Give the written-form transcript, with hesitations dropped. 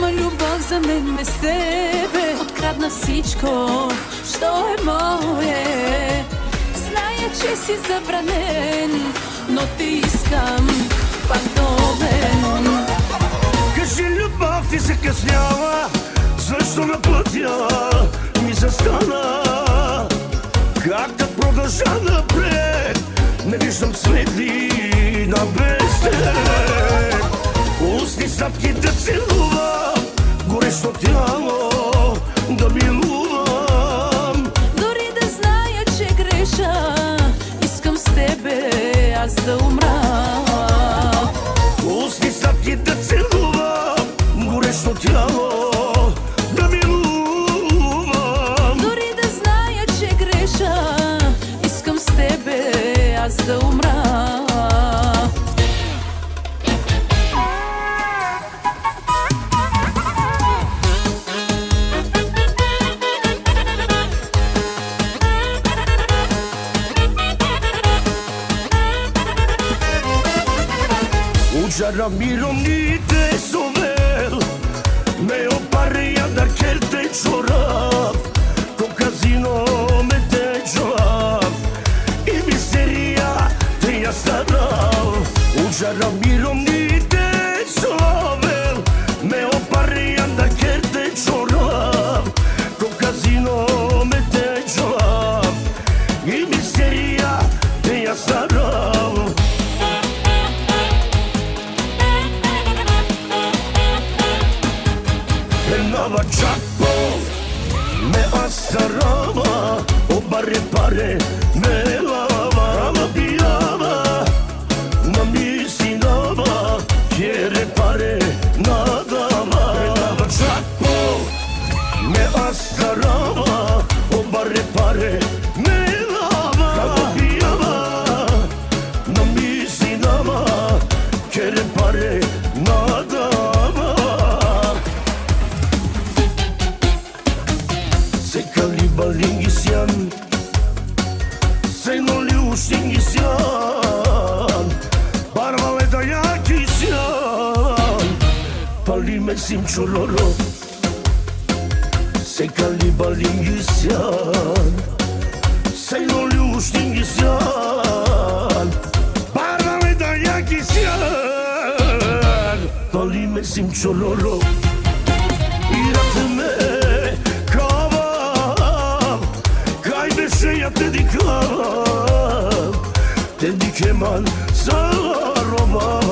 Няма любов за мен без тебе. Открадна всичко, що е мое. Зная, че си забранен, но те искам пак до мен. Кажи, любов ти закъснява, защо на пътя ми застана? Как да продължа напред? Не виждам светлина без теб. Устни сладки да целувам, горещо тяло да милувам. Дори да зная, че греша, искам с тебе аз да умра. Устни сладки да целувам, горещо тяло да милувам. Дори да зная, че греша, искам с тебе аз да умра. Uđara mironite sovel, me oparia dar kerte čorap, ko kazino me te čorap, i misterija te ja starav. Uđara mironite sovel, me oparia dar kerte čorap, ko kazino me te čorap, i misterija te ja starav. Nova čapo me astarava, obare pare me lava, la pijava, na misi nova, kjere pare nadava. Nova čapo me astarava, obare pare me lava, la pijava, na misi nova, kjere pare nadava. Balingisian, sei non li usingisian, parvale da yakisian, palime sim chororo, sei cali balingisian, sei non li usingisian, parvale da yakisian, palime sim chororo, iratme. Ja te dikam sa roba.